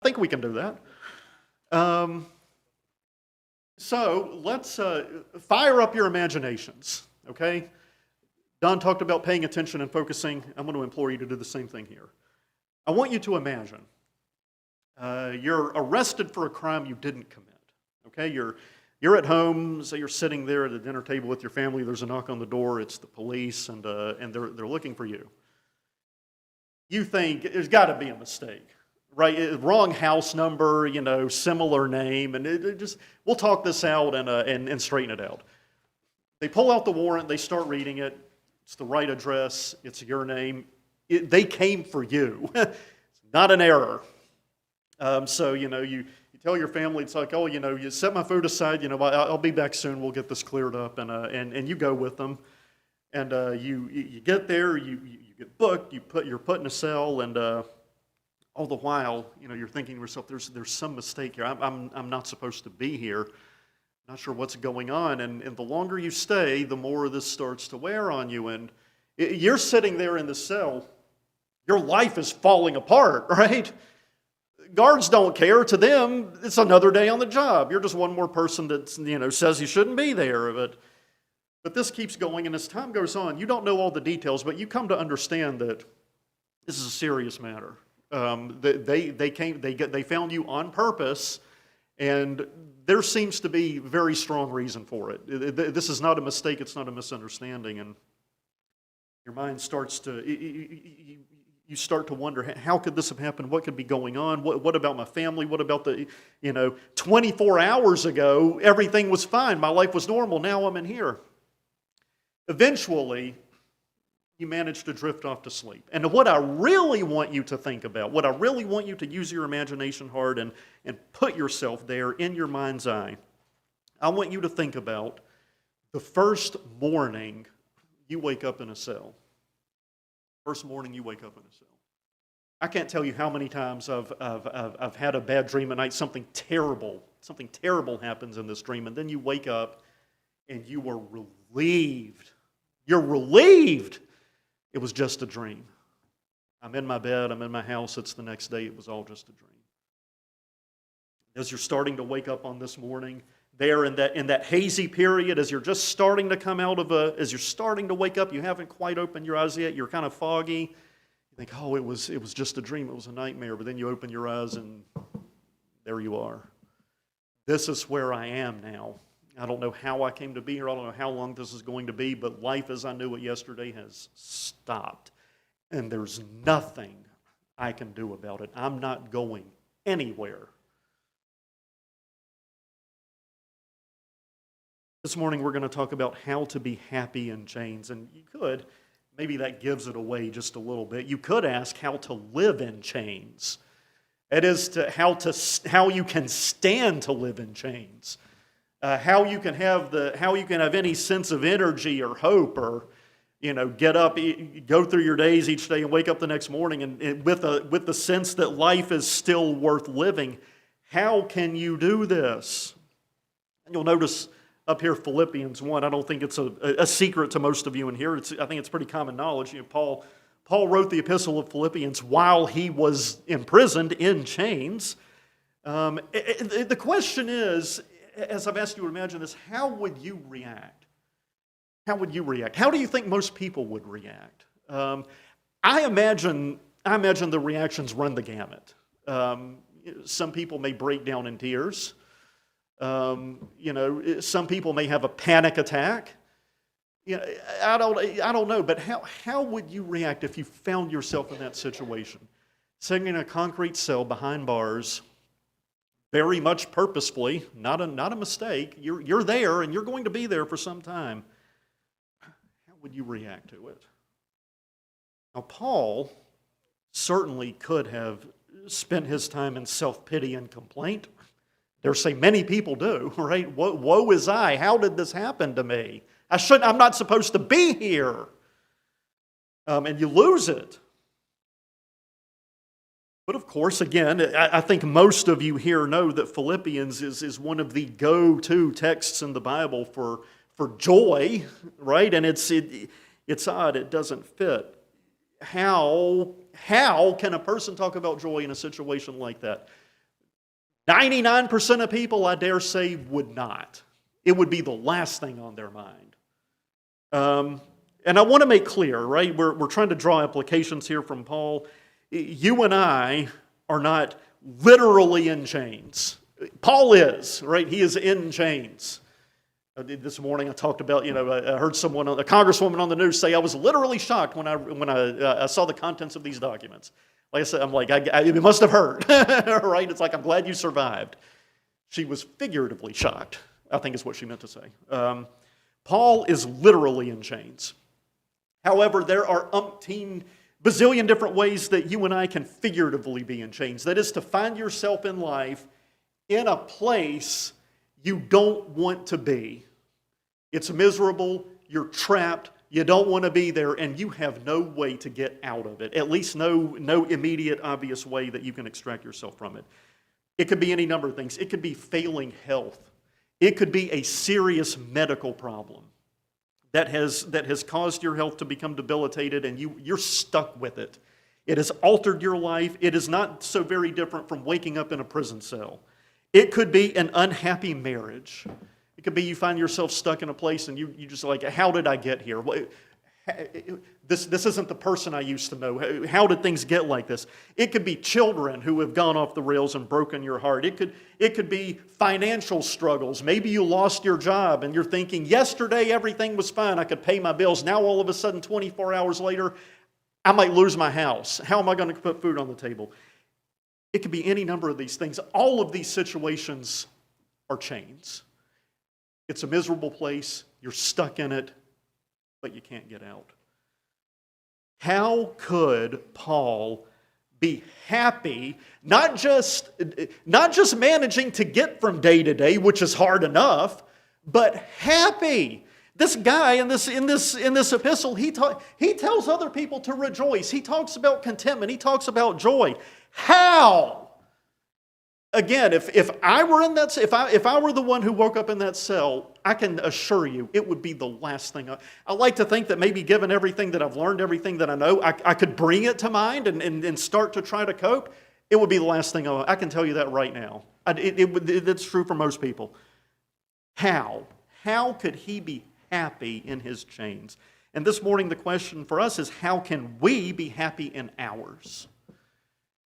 think we can do that. Um, so let's fire up your imaginations, okay? Don talked about paying attention and focusing. I'm going to implore you to do the same thing here. I want you to imagine you're arrested for a crime you didn't commit, okay? You're at home, say you're sitting there at a dinner table with your family, there's a knock on the door, it's the police, and they're looking for you. You think, there's got to be a mistake, right? Wrong house number, similar name, and we'll talk this out and straighten it out. They pull out the warrant, they start reading it, it's the right address, it's your name. They came for you. It's not an error. So, you tell your family, it's like, oh, you set my food aside, I'll be back soon, we'll get this cleared up, and you go with them. And you get there, you get booked, you're put in a cell, and all the while, you're thinking to yourself, there's some mistake here. I'm not supposed to be here. Not sure what's going on. And the longer you stay, the more this starts to wear on you. And you're sitting there in the cell, your life is falling apart, right? Guards don't care. To them, it's another day on the job. You're just one more person that says you shouldn't be there. But this keeps going, and as time goes on, you don't know all the details, but you come to understand that this is a serious matter. They found you on purpose, and there seems to be very strong reason for it. This is not a mistake, it's not a misunderstanding, and your mind starts to, you start to wonder, how could this have happened? What could be going on? What about my family? What about 24 hours ago, everything was fine, my life was normal, now I'm in here. Eventually, you manage to drift off to sleep. And what I really want you to think about, what I really want you to use your imagination hard and put yourself there in your mind's eye, I want you to think about the first morning you wake up in a cell. First morning you wake up in a cell. I can't tell you how many times I've had a bad dream at night, something terrible happens in this dream, and then you wake up and you are relieved. You're relieved. It was just a dream. I'm in my bed, I'm in my house, it's the next day, it was all just a dream. As you're starting to wake up on this morning, there in that hazy period, as you're just starting to come out of as you're starting to wake up, you haven't quite opened your eyes yet, you're kind of foggy. You think, oh, it was just a dream, it was a nightmare, but then you open your eyes and there you are. This is where I am now. I don't know how I came to be here. I don't know how long this is going to be, but life as I knew it yesterday has stopped. And there's nothing I can do about it. I'm not going anywhere. This morning we're going to talk about how to be happy in chains. And maybe that gives it away just a little bit. You could ask how to live in chains. That is, how you can stand to live in chains. How you can have any sense of energy or hope, or get up, go through your days each day, and wake up the next morning and with the sense that life is still worth living. How can you do this? And you'll notice up here Philippians 1. I don't think it's a secret to most of you in here. I think it's pretty common knowledge. Paul wrote the epistle of Philippians while he was imprisoned in chains. The question is, as I've asked you to imagine this, how would you react? How would you react? How do you think most people would react? I imagine the reactions run the gamut. Some people may break down in tears. Some people may have a panic attack. I don't know, but how would you react if you found yourself in that situation? Sitting in a concrete cell behind bars, very much purposefully, not a mistake. You're there, and you're going to be there for some time. How would you react to it? Now, Paul certainly could have spent his time in self-pity and complaint. Dare say many people do, right? Woe is I. How did this happen to me? I'm not supposed to be here. And you lose it. But of course, again, I think most of you here know that Philippians is one of the go-to texts in the Bible for joy, right? And it's odd, it doesn't fit. How can a person talk about joy in a situation like that? 99% of people, I dare say, would not. It would be the last thing on their mind. And I want to make clear, right, we're trying to draw applications here from Paul. You and I are not literally in chains. Paul is, right? He is in chains. This morning I talked about, I heard someone, a congresswoman on the news say, I was literally shocked when I saw the contents of these documents. Like I said, I'm like, it must have hurt, right? It's like, I'm glad you survived. She was figuratively shocked, I think is what she meant to say. Paul is literally in chains. However, there are umpteen bazillion different ways that you and I can figuratively be in chains. That is to find yourself in life in a place you don't want to be. It's miserable, you're trapped, you don't want to be there, and you have no way to get out of it. At least no immediate, obvious way that you can extract yourself from it. It could be any number of things. It could be failing health. It could be a serious medical problem that has caused your health to become debilitated, and you're stuck with it. It has altered your life. It is not so very different from waking up in a prison cell. It could be an unhappy marriage. It could be you find yourself stuck in a place and you just like, how did I get here? This isn't the person I used to know. How did things get like this? It could be children who have gone off the rails and broken your heart. It could be financial struggles. Maybe you lost your job and you're thinking, yesterday everything was fine. I could pay my bills. Now all of a sudden, 24 hours later, I might lose my house. How am I going to put food on the table? It could be any number of these things. All of these situations are chains. It's a miserable place. You're stuck in it, but you can't get out. How could Paul be happy, not just managing to get from day to day, which is hard enough, but happy? This guy in this epistle, he tells other people to rejoice. He talks about contentment. He talks about joy. How? Again, if I were in that, if I were the one who woke up in that cell, I can assure you it would be the last thing. I like to think that maybe given everything that I've learned, everything that I know, I could bring it to mind and start to try to cope. It would be the last thing. I can tell you that right now. It's true for most people. How? How could he be happy in his chains? And this morning the question for us is, how can we be happy in ours?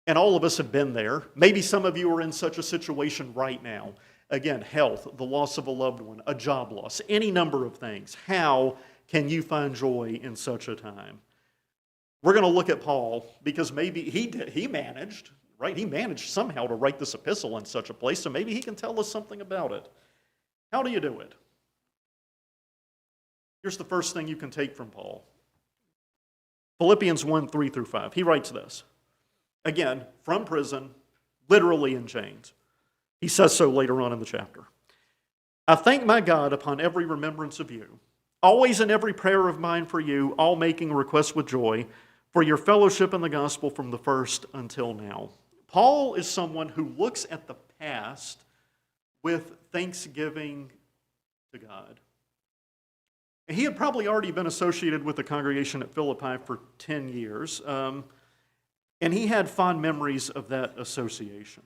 And all of us have been there. Maybe some of you are in such a situation right now. Again, health, the loss of a loved one, a job loss, any number of things. How can you find joy in such a time? We're going to look at Paul because maybe he managed, right? He managed somehow to write this epistle in such a place, so maybe he can tell us something about it. How do you do it? Here's the first thing you can take from Paul. Philippians 1, 3 through 5. He writes this. Again, from prison, literally in chains. He says so later on in the chapter. I thank my God upon every remembrance of you, always in every prayer of mine for you, all making requests with joy, for your fellowship in the gospel from the first until now. Paul is someone who looks at the past with thanksgiving to God. And he had probably already been associated with the congregation at Philippi for 10 years. And he had fond memories of that association.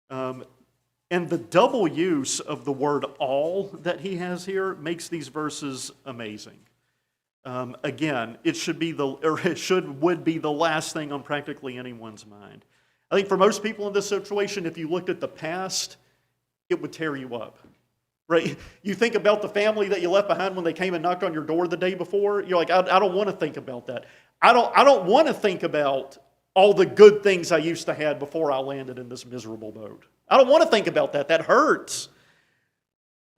And the double use of the word all that he has here makes these verses amazing. Again, it would be the last thing on practically anyone's mind. I think for most people in this situation, if you looked at the past, it would tear you up. Right? You think about the family that you left behind when they came and knocked on your door the day before. You're like, I don't want to think about that. I don't want to think about all the good things I used to have before I landed in this miserable boat. I don't want to think about that. That hurts.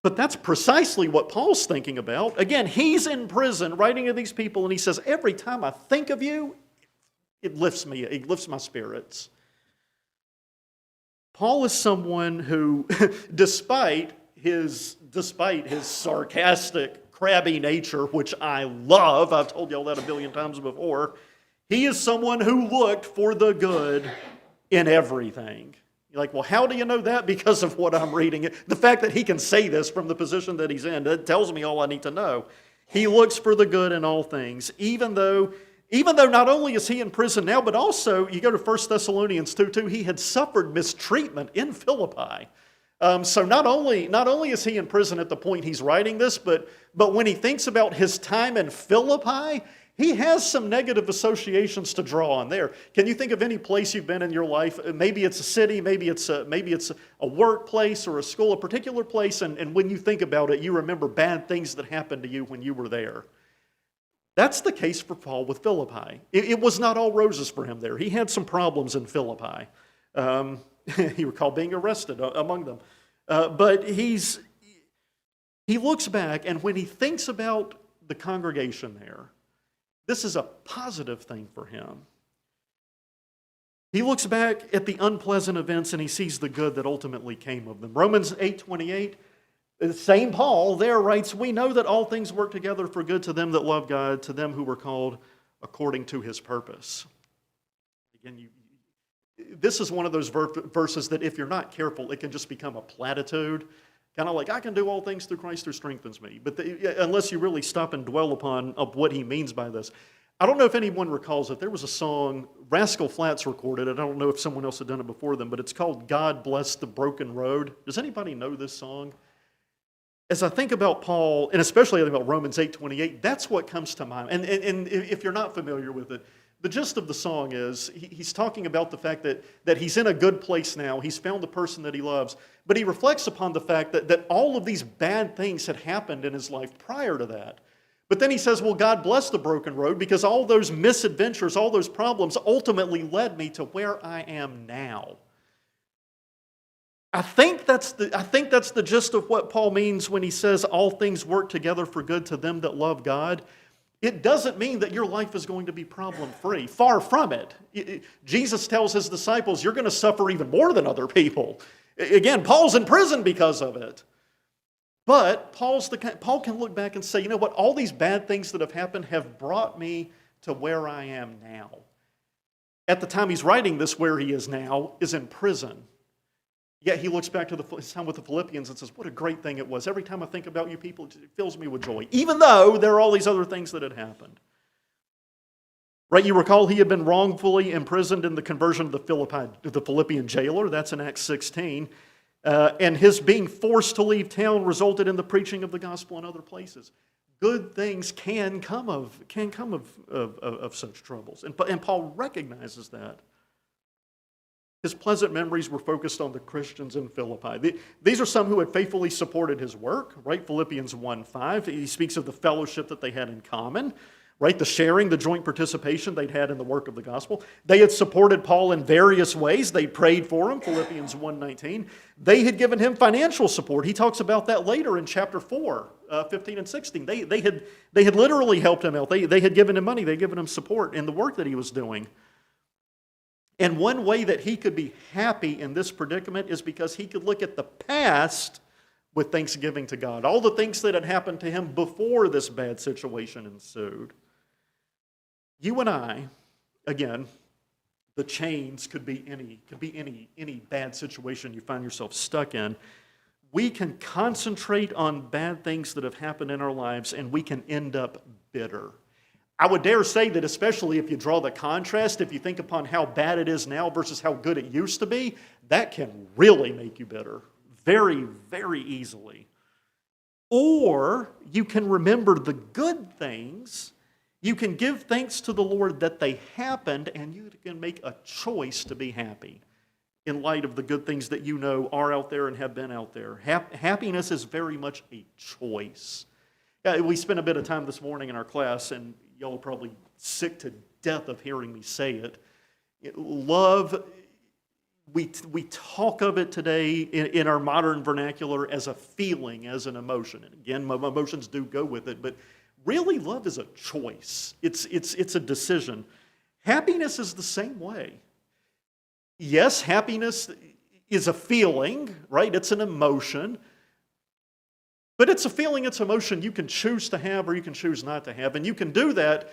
But that's precisely what Paul's thinking about. Again, he's in prison writing to these people, and he says, every time I think of you, it lifts me. It lifts my spirits. Paul is someone who, despite his sarcastic, crabby nature, which I love, I've told y'all that a billion times before, he is someone who looked for the good in everything. You're like, well, how do you know that? Because of what I'm reading. The fact that he can say this from the position that he's in, that tells me all I need to know. He looks for the good in all things, even though Even though not only is he in prison now, but also, you go to 1 Thessalonians 2:2, he had suffered mistreatment in Philippi. So not only is he in prison at the point he's writing this, but when he thinks about his time in Philippi, he has some negative associations to draw on there. Can you think of any place you've been in your life? Maybe it's a city, maybe it's a workplace or a school, a particular place, and when you think about it, you remember bad things that happened to you when you were there. That's the case for Paul with Philippi. It was not all roses for him there. He had some problems in Philippi. He recalled being arrested among them. But he looks back, and when he thinks about the congregation there, this is a positive thing for him. He looks back at the unpleasant events, and he sees the good that ultimately came of them. Romans 8:28, the same Paul there writes, "We know that all things work together for good to them that love God, to them who were called according to his purpose." Again, this is one of those verses that if you're not careful, it can just become a platitude. Kind of like, I can do all things through Christ who strengthens me. But unless you really stop and dwell upon what he means by this. I don't know if anyone recalls it. There was a song, Rascal Flatts recorded it. I don't know if someone else had done it before them, but it's called God Bless the Broken Road. Does anybody know this song? As I think about Paul, and especially about Romans 8:28, that's what comes to mind. And if you're not familiar with it, the gist of the song is he's talking about the fact that he's in a good place now. He's found the person that he loves. But he reflects upon the fact that all of these bad things had happened in his life prior to that. But then he says, well, God bless the broken road because all those misadventures, all those problems ultimately led me to where I am now. I think that's the gist of what Paul means when he says all things work together for good to them that love God. It doesn't mean that your life is going to be problem-free. Far from it. Jesus tells his disciples, you're going to suffer even more than other people. Again, Paul's in prison because of it. But Paul can look back and say, you know what, all these bad things that have happened have brought me to where I am now. At the time he's writing this, where he is now is in prison. Yet he looks back to his time with the Philippians and says, what a great thing it was. Every time I think about you people, it fills me with joy, even though there are all these other things that had happened. Right, you recall he had been wrongfully imprisoned in the conversion of the Philippian jailer. That's in Acts 16. And his being forced to leave town resulted in the preaching of the gospel in other places. Good things can come of such troubles. And Paul recognizes that. His pleasant memories were focused on the Christians in Philippi. These are some who had faithfully supported his work, right? Philippians 1:5. He speaks of the fellowship that they had in common, right? The sharing, the joint participation they'd had in the work of the gospel. They had supported Paul in various ways. They prayed for him, Philippians 1:19. They had given him financial support. He talks about that later in chapter 4, 15 and 16. They had literally helped him out. They had given him money. They had given him support in the work that he was doing. And one way that he could be happy in this predicament is because he could look at the past with thanksgiving to God. All the things that had happened to him before this bad situation ensued. You and I, again, the chains could be any bad situation you find yourself stuck in. We can concentrate on bad things that have happened in our lives, and we can end up bitter. I would dare say that especially if you draw the contrast, if you think upon how bad it is now versus how good it used to be, that can really make you bitter very, very easily. Or you can remember the good things. You can give thanks to the Lord that they happened, and you can make a choice to be happy in light of the good things that you know are out there and have been out there. Happiness is very much a choice. We spent a bit of time this morning in our class, and y'all are probably sick to death of hearing me say it. Love, we talk of it today in our modern vernacular as a feeling, as an emotion. And again, emotions do go with it, but really love is a choice. It's a decision. Happiness is the same way. Yes, happiness is a feeling, right? It's an emotion. But it's a feeling, it's emotion you can choose to have or you can choose not to have. And you can do that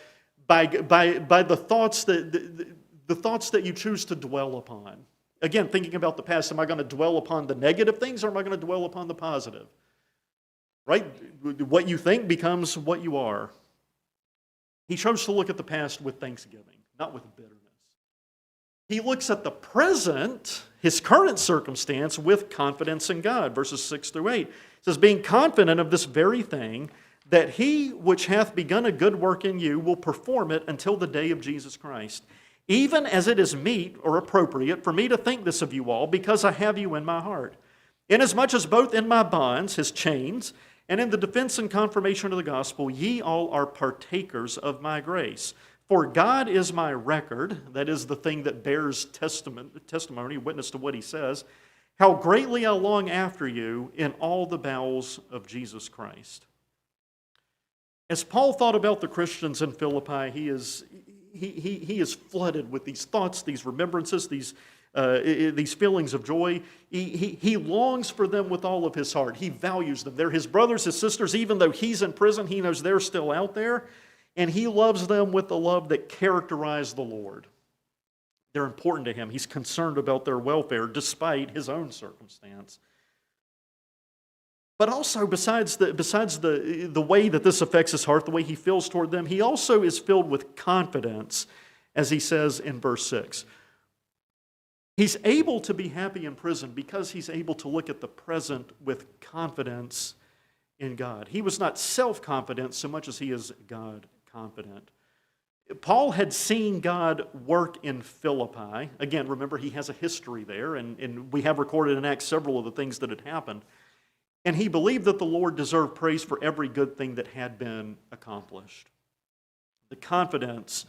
by the thoughts that you choose to dwell upon. Again, thinking about the past, am I going to dwell upon the negative things or am I going to dwell upon the positive? Right? What you think becomes what you are. He chose to look at the past with thanksgiving, not with bitterness. He looks at the present, his current circumstance, with confidence in God. Verses 6 through 8. It says, being confident of this very thing, that he which hath begun a good work in you will perform it until the day of Jesus Christ. Even as it is meet or appropriate for me to think this of you all, because I have you in my heart. Inasmuch as both in my bonds, his chains, and in the defense and confirmation of the gospel, ye all are partakers of my grace. For God is my record, that is the thing that bears testimony, witness to what he says, how greatly I long after you in all the bowels of Jesus Christ. As Paul thought about the Christians in Philippi, he is flooded with these thoughts, these remembrances, these feelings of joy. He longs for them with all of his heart. He values them. They're his brothers, his sisters. Even though he's in prison, he knows they're still out there. And he loves them with the love that characterized the Lord. They're important to him. He's concerned about their welfare despite his own circumstance. But also, besides the way that this affects his heart, the way he feels toward them, he also is filled with confidence, as he says in verse 6. He's able to be happy in prison because he's able to look at the present with confidence in God. He was not self-confident so much as he is God-confident. Paul had seen God work in Philippi. Again, remember, he has a history there, and we have recorded in Acts several of the things that had happened. And he believed that the Lord deserved praise for every good thing that had been accomplished. The confidence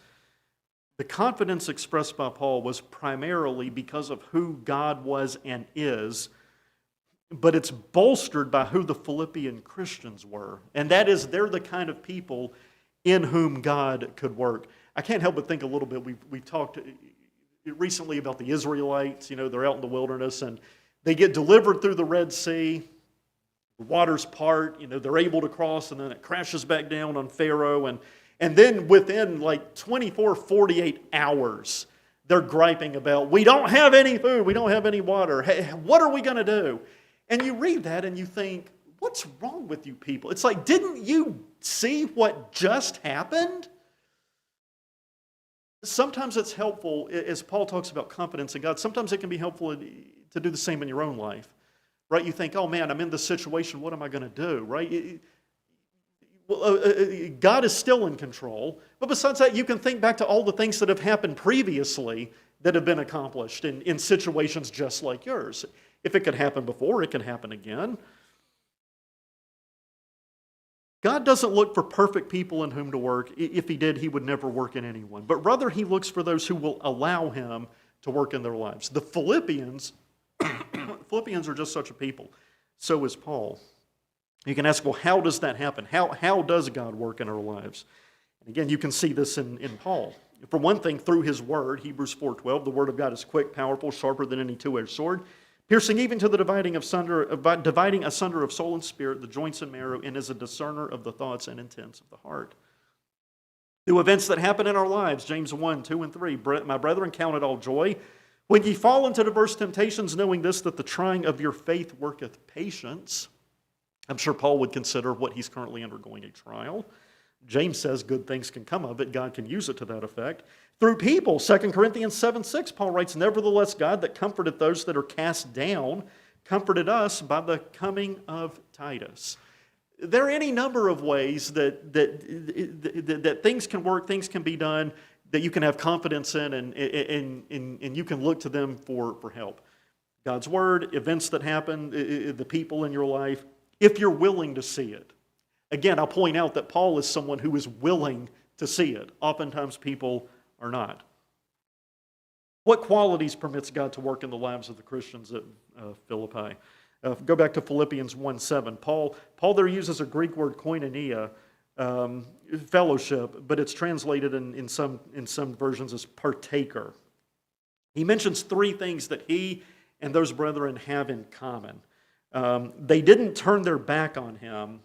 expressed by Paul was primarily because of who God was and is, but it's bolstered by who the Philippian Christians were. And that is, they're the kind of people in whom God could work. I can't help but think a little bit, we've talked recently about the Israelites. They're out in the wilderness and they get delivered through the Red Sea. The waters part, they're able to cross, and then it crashes back down on Pharaoh. And then within like 24, 48 hours, they're griping about, we don't have any food, we don't have any water. Hey, what are we going to do? And you read that and you think, what's wrong with you people? It's like, didn't you see what just happened? Sometimes it's helpful, as Paul talks about confidence in God, sometimes it can be helpful to do the same in your own life. Right? You think, oh man, I'm in this situation, what am I going to do? Right? God is still in control. But besides that, you can think back to all the things that have happened previously that have been accomplished in situations just like yours. If it could happen before, it can happen again. God doesn't look for perfect people in whom to work. If he did, he would never work in anyone. But rather, he looks for those who will allow him to work in their lives. The Philippians are just such a people. So is Paul. You can ask, well, how does that happen? How does God work in our lives? And again, you can see this in Paul. For one thing, through his word, Hebrews 4:12, the word of God is quick, powerful, sharper than any two-edged sword, piercing even to the dividing asunder of soul and spirit, the joints and marrow, and is a discerner of the thoughts and intents of the heart. Through events that happen in our lives, James 1, 2, and 3, my brethren, count it all joy when ye fall into diverse temptations, knowing this, that the trying of your faith worketh patience. I'm sure Paul would consider what he's currently undergoing a trial. James says good things can come of it. God can use it to that effect. Through people, 2 Corinthians 7:6, Paul writes, nevertheless, God that comforted those that are cast down, comforted us by the coming of Titus. There are any number of ways that things can work, things can be done, that you can have confidence in, and you can look to them for help. God's word, events that happen, the people in your life, if you're willing to see it. Again, I'll point out that Paul is someone who is willing to see it. Oftentimes people are not. What qualities permits God to work in the lives of the Christians at Philippi? Go back to Philippians 1:7. Paul there uses a Greek word koinonia, fellowship, but it's translated in some versions as partaker. He mentions three things that he and those brethren have in common. They didn't turn their back on him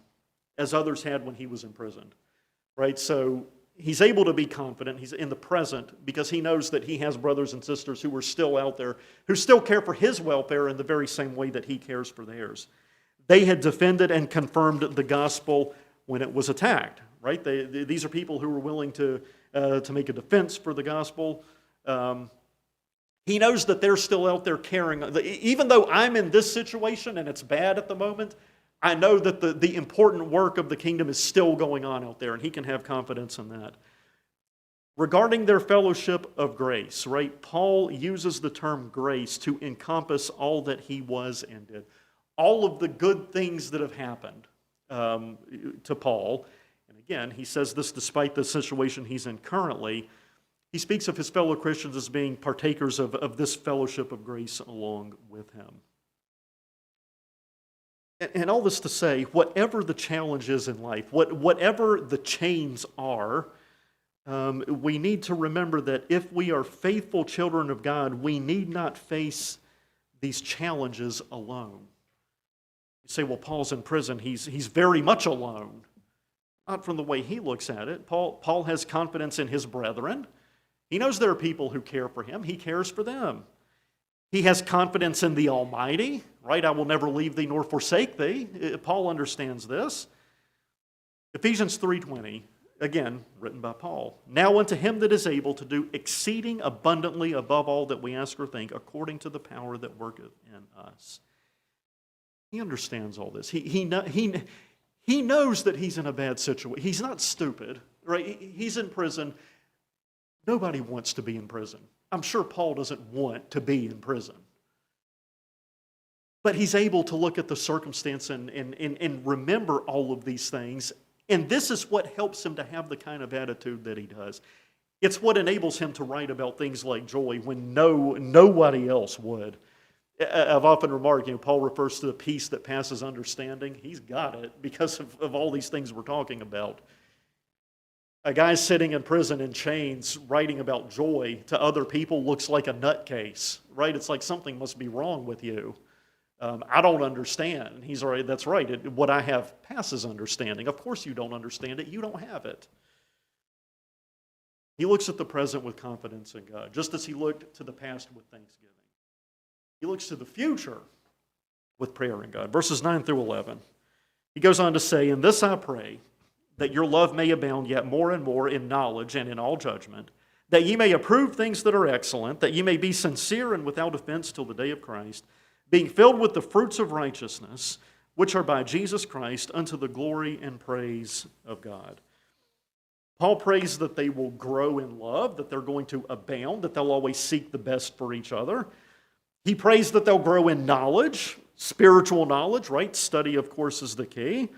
as others had when he was imprisoned, right? So he's able to be confident. He's in the present because he knows that he has brothers and sisters who are still out there, who still care for his welfare in the very same way that he cares for theirs. They had defended and confirmed the gospel when it was attacked, right? These are people who are willing to make a defense for the gospel. He knows that they're still out there caring. Even though I'm in this situation and it's bad at the moment, I know that the important work of the kingdom is still going on out there, and he can have confidence in that. Regarding their fellowship of grace, right? Paul uses the term grace to encompass all that he was and did. All of the good things that have happened to Paul. And again, he says this despite the situation he's in currently. He speaks of his fellow Christians as being partakers of this fellowship of grace along with him. And all this to say, whatever the challenge is in life, whatever the chains are, we need to remember that if we are faithful children of God, we need not face these challenges alone. You say, well, Paul's in prison. He's very much alone. Not from the way he looks at it. Paul has confidence in his brethren. He knows there are people who care for him. He cares for them. He has confidence in the Almighty, right? I will never leave thee nor forsake thee. Paul understands this. Ephesians 3:20, again, written by Paul. Now unto him that is able to do exceeding abundantly above all that we ask or think, according to the power that worketh in us. He understands all this. He knows that he's in a bad situation. He's not stupid, right? He's in prison. Nobody wants to be in prison. I'm sure Paul doesn't want to be in prison. But he's able to look at the circumstance and remember all of these things. And this is what helps him to have the kind of attitude that he does. It's what enables him to write about things like joy when nobody else would. I've often remarked, Paul refers to the peace that passes understanding. He's got it because of all these things we're talking about. A guy sitting in prison in chains writing about joy to other people looks like a nutcase, right? It's like something must be wrong with you. I don't understand. He's all right, that's right. What I have passes understanding. Of course you don't understand it. You don't have it. He looks at the present with confidence in God, just as he looked to the past with thanksgiving. He looks to the future with prayer in God. Verses 9 through 11. He goes on to say, "In this I pray, that your love may abound yet more and more in knowledge and in all judgment, that ye may approve things that are excellent, that ye may be sincere and without offense till the day of Christ, being filled with the fruits of righteousness, which are by Jesus Christ, unto the glory and praise of God." Paul prays that they will grow in love, that they're going to abound, that they'll always seek the best for each other. He prays that they'll grow in knowledge, spiritual knowledge, right? Study, of course, is the key.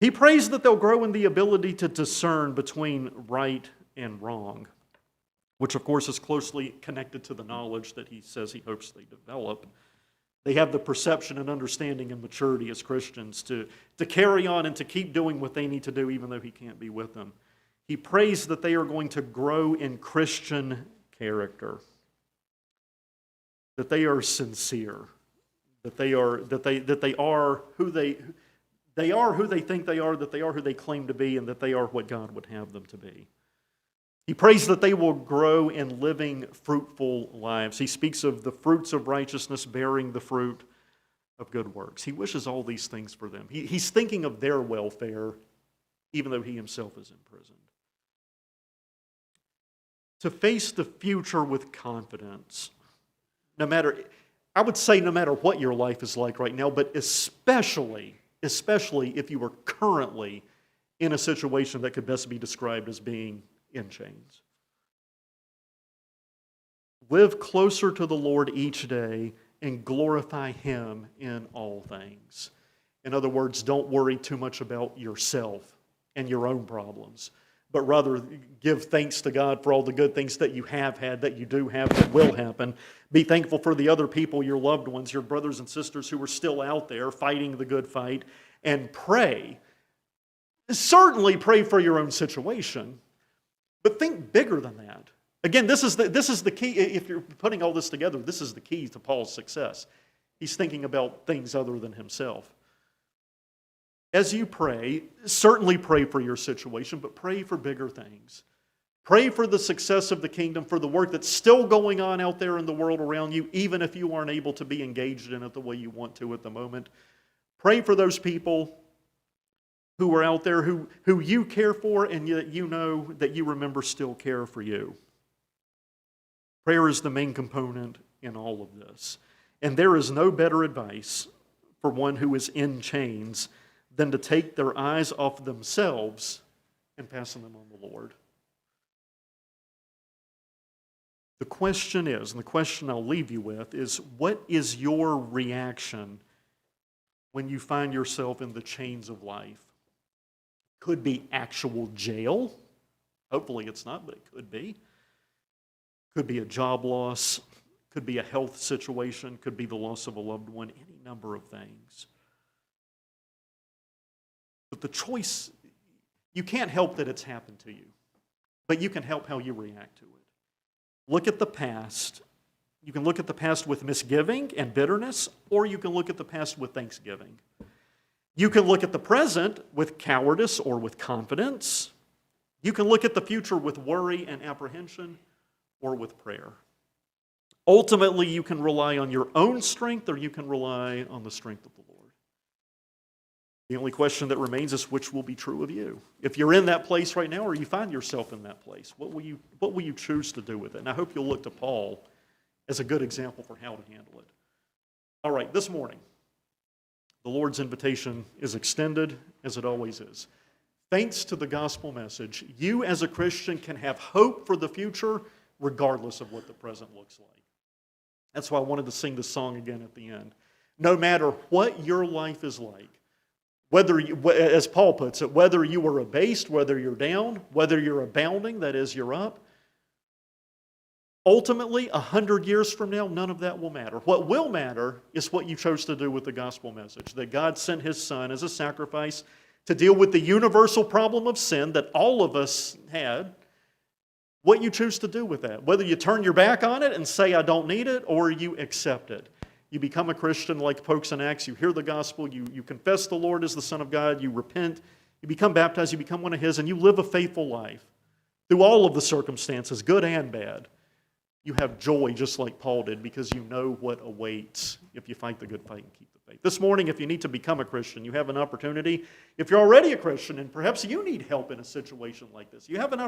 He prays that they'll grow in the ability to discern between right and wrong, which, of course, is closely connected to the knowledge that he says he hopes they develop. They have the perception and understanding and maturity as Christians to carry on and to keep doing what they need to do even though he can't be with them. He prays that they are going to grow in Christian character, that they are sincere, that they are who they think they are, that they are who they claim to be, and that they are what God would have them to be. He prays that they will grow in living fruitful lives. He speaks of the fruits of righteousness bearing the fruit of good works. He wishes all these things for them. He's thinking of their welfare, even though he himself is imprisoned. To face the future with confidence, no matter what your life is like right now, but especially if you are currently in a situation that could best be described as being in chains. Live closer to the Lord each day and glorify Him in all things. In other words, don't worry too much about yourself and your own problems, but rather give thanks to God for all the good things that you have had, that you do have, that will happen. Be thankful for the other people, your loved ones, your brothers and sisters who are still out there fighting the good fight, and pray. Certainly pray for your own situation, but think bigger than that. Again, this is the key. If you're putting all this together, this is the key to Paul's success. He's thinking about things other than himself. As you pray, certainly pray for your situation, but pray for bigger things. Pray for the success of the kingdom, for the work that's still going on out there in the world around you, even if you aren't able to be engaged in it the way you want to at the moment. Pray for those people who are out there who you care for and yet you know that you remember still care for you. Prayer is the main component in all of this. And there is no better advice for one who is in chains than to take their eyes off themselves and fasten them on the Lord. The question is, and the question I'll leave you with, is what is your reaction when you find yourself in the chains of life? Could be actual jail. Hopefully it's not, but it could be. Could be a job loss. Could be a health situation. Could be the loss of a loved one. Any number of things. But the choice, you can't help that it's happened to you, but you can help how you react to it. Look at the past. You can look at the past with misgiving and bitterness, or you can look at the past with thanksgiving. You can look at the present with cowardice or with confidence. You can look at the future with worry and apprehension or with prayer. Ultimately, you can rely on your own strength or you can rely on the strength of the Lord. The only question that remains is which will be true of you. If you're in that place right now or you find yourself in that place, what will you choose to do with it? And I hope you'll look to Paul as a good example for how to handle it. All right, this morning, the Lord's invitation is extended as it always is. Thanks to the gospel message, you as a Christian can have hope for the future regardless of what the present looks like. That's why I wanted to sing this song again at the end. No matter what your life is like, whether you, as Paul puts it, whether you are abased, whether you're down, whether you're abounding, that is, you're up, ultimately, 100 years from now, none of that will matter. What will matter is what you chose to do with the gospel message, that God sent His Son as a sacrifice to deal with the universal problem of sin that all of us had. What you choose to do with that, whether you turn your back on it and say, I don't need it, or you accept it. You become a Christian like folks in Acts, you hear the gospel, you confess the Lord as the Son of God, you repent, you become baptized, you become one of His, and you live a faithful life through all of the circumstances, good and bad. You have joy just like Paul did because you know what awaits if you fight the good fight and keep the faith. This morning, if you need to become a Christian, you have an opportunity. If you're already a Christian and perhaps you need help in a situation like this, you have an opportunity.